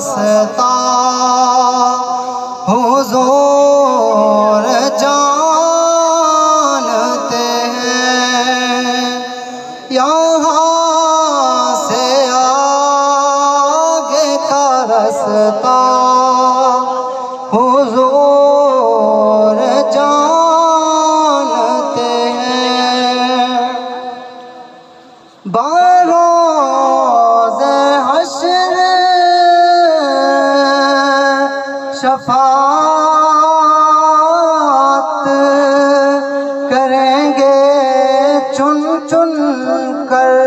رستا حضور جانتے ہیں یہاں سے آگے کا رستا حضور جانتے ہیں بروز حشر شفاعت کریں گے چن چن کر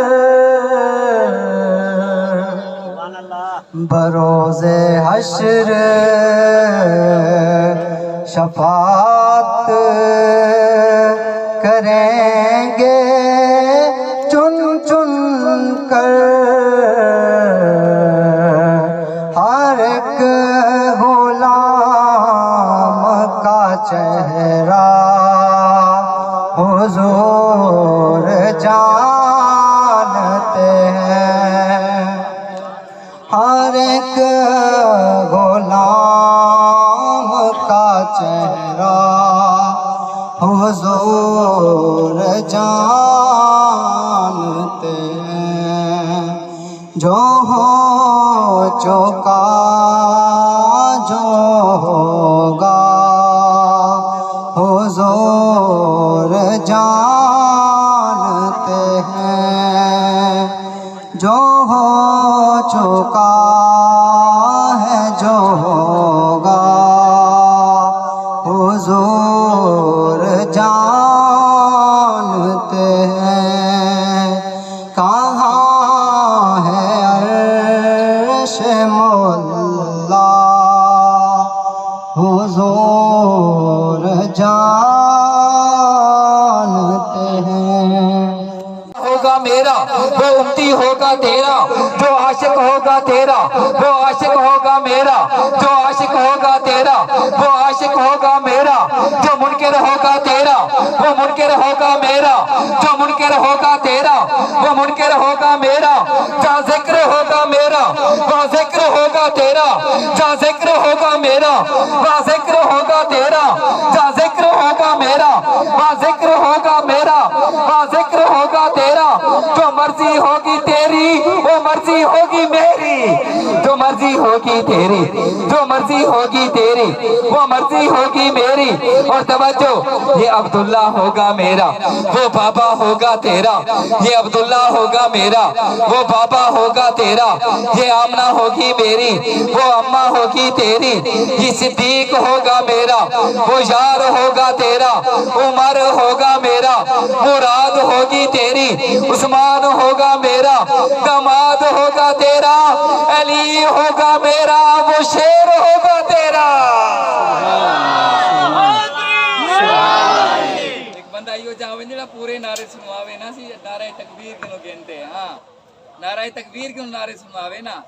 بروز حشر شفاعت کریں گے چن چن کر ہر ایک غلام کا چہرہ حضور جانتے ہیں ہر ایک غلام کا چہرہ حضور جانتے ہیں جو ہو چکا جو ہوگا حضور جانتے ہیں جو ہو چکا ہے جو ہوگا حضور جانتے ہیں کہاں ہے عرش مولا حضور جانتے ہیں ہوگا میرا وہ امتی ہوگا تیرا جو عاشق ہوگا تیرا وہ عاشق ہوگا میرا جو عاشق ہوگا تیرا وہ عاشق ہوگا میرا جو منکر ہوگا تیرا وہ منکر ہوگا میرا جو منکر ہوگا تیرا وہ منکر ہوگا میرا جہاں ذکر ہوگا میرا وہاں ذکر ہوگا تیرا جہاں ذکر ہوگا میرا وہاں ذکر ہوگا تیرا جہاں ذکر ہوگا میرا وہاں ذکر ہوگا میرا وہاں ذکر ہوگا تیرا جو مرضی ہوگی تیری وہ مرضی ہوگی میری جو مرضی ہوگی تیری جو مرضی ہوگی تیری وہ مرضی ہوگی میری اور توجہ یہ عبداللہ ہوگا میرا وہ بابا ہوگا تیرا یہ عبداللہ ہوگا میرا وہ بابا ہوگا تیرا یہ آمنہ ہوگی میری وہ اماں ہوگی تیری یہ صدیق ہوگا میرا وہ یار ہوگا تیرا عمر ہوگا میرا مراد ہوگی تیری عثمان ہوگا میرا داماد ہوگا تیرا علی ہوگا میرا وہ شیر ہوگا تیرا ایک بندہ یہ جاوے جڑا پورے نعرے سنواوے نا سی نعرہ تکبیر کیوں گنتے ہاں نعرہ تکبیر کیوں نعرے سنواوے نا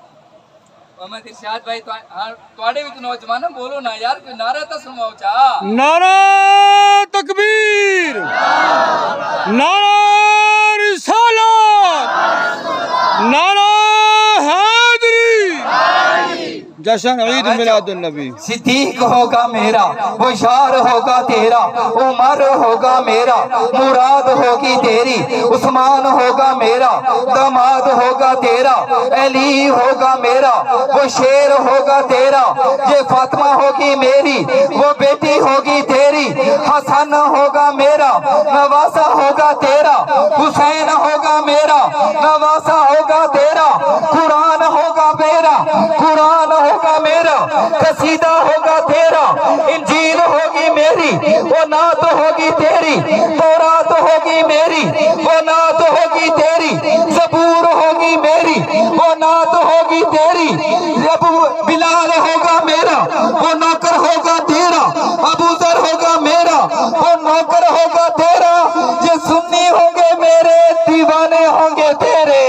محمد ارشاد بھائی تواڈے وچ نوجوان بولو نا یار کوئی نعرہ تو سنواؤ چا نعرہ تکبیر نعرہ رسالت نعرہ حیدری جشن عید میلاد النبی صدیق ہوگا میرا وہ یار ہوگا تیرا عمر ہوگا میرا مراد ہوگی تیری عثمان ہوگا میرا داماد ہوگا تیرا علی ہوگا میرا وہ شیر ہوگا تیرا یہ فاطمہ ہوگی میری وہ بیٹی ہوگی تیری حسن ہوگا میرا نواسا ہوگا تیرا حسین ہوگا میرا نواسا ہوگا تیرا قرآن ہوگا میرا قرآن ہوگا میرا قصیدہ ہوگا تیرا انجیل ہوگی میری وہ نعت ہوگی تیری تورات ہوگی میری وہ نعت ہوگی تیری زبور ہوگی میری وہ نعت ہوگی تیری بلال ہوگا میرا وہ نوکر ہوگا تیرا ابو ذر ہوگا میرا وہ نوکر ہوگا تیرا یہ سنی ہوں گے میرے دیوانے ہوں گے تیرے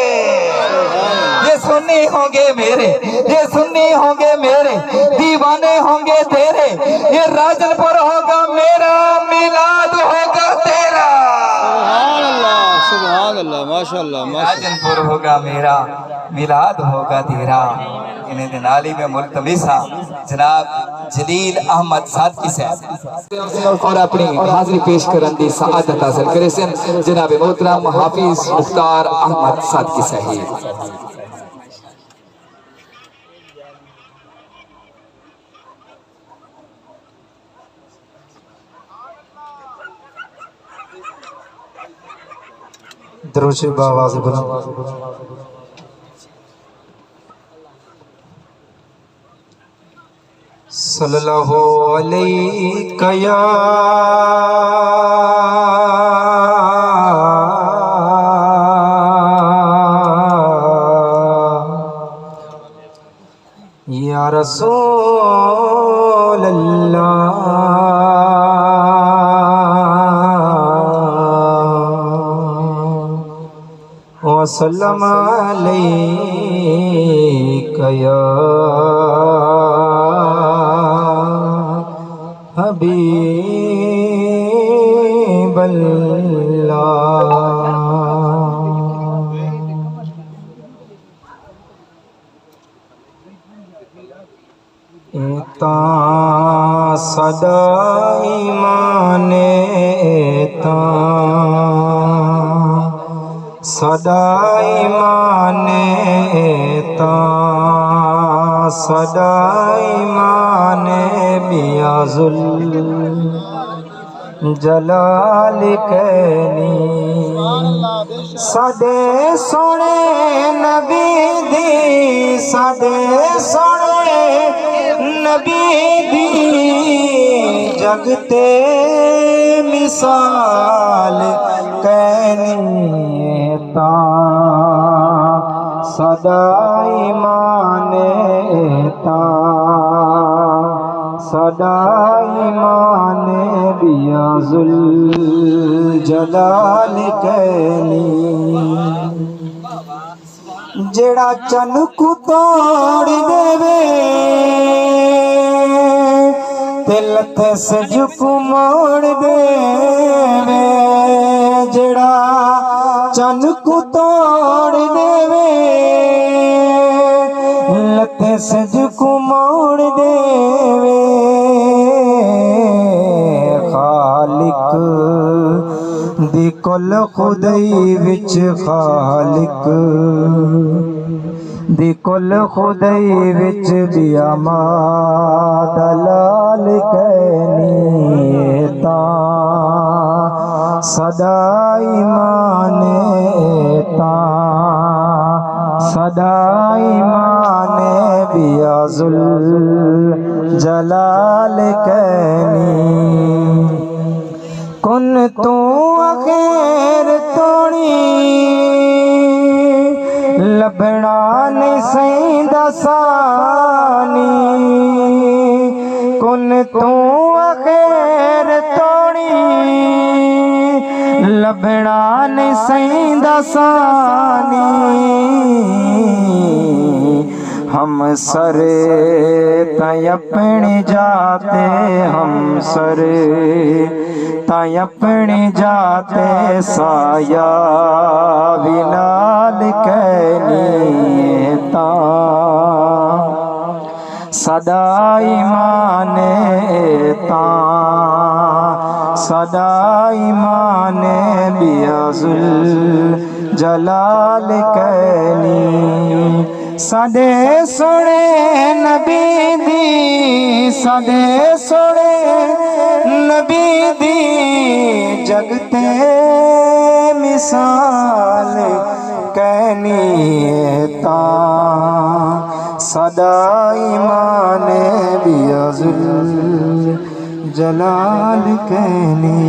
یہ سنی ہوں گے میرے یہ سنی ہوں گے میرے دیوانے ہوں گے تیرے یہ راجن پور ہوگا میرا میلاد ہوگا تیرا سبحان اللہ ماشاءاللہ راجن پور ہوگا میرا میلاد ہوگا تیرا انہیں دنالی میں ملتمسا جناب جلیل احمد صادقی صاحب اور اپنی حاضری پیش کرن دی سعادت حاصل کرے سن جناب محترم حافظ مختار احمد صادقی صاحب درود شریف بآواز بلند صلی اللہ علیہ یا رسول اللہ وسلم علیک یا حبیب اللہ ایتاں صدا ایمان ایتاں صدا ایمان ایتاں صدا ایمان بیاض الجلال کہنی سدے سونے نبی دی سدے سونے نبی دی جگتے مثال کہنی صدا ایمان صدا ایمان بیاض الجلال کہنی جڑا چن کو توڑ دے دل تے سج کو موڑ دے جڑا چن کو توڑ دے لت سج کو موڑ دے خالق دی کل خدائی وچ خالق دی کل خدائی وچ بیا ما دلال کہنی تاں صدا ایمان صدا ایمان بیاض الجلال کہنی کن تو اخیر توڑی لبنا نہیں سیندہ ثانی کن تو اخیر توڑی لبنا نہیں سیندہ ثانی ہم سرے تائیں اپنی جاتے ہم سرے تائیں اپنی جاتے سایہ بلال کہنی تاں صدا ایمان تاں صدا ایمان بیاض الجلال کہنی سدے سوڑے نبی دی سدے سوڑے نبی دی جگتے مثال کہنی تاں صدا ایمان بیاض الجلال کہنی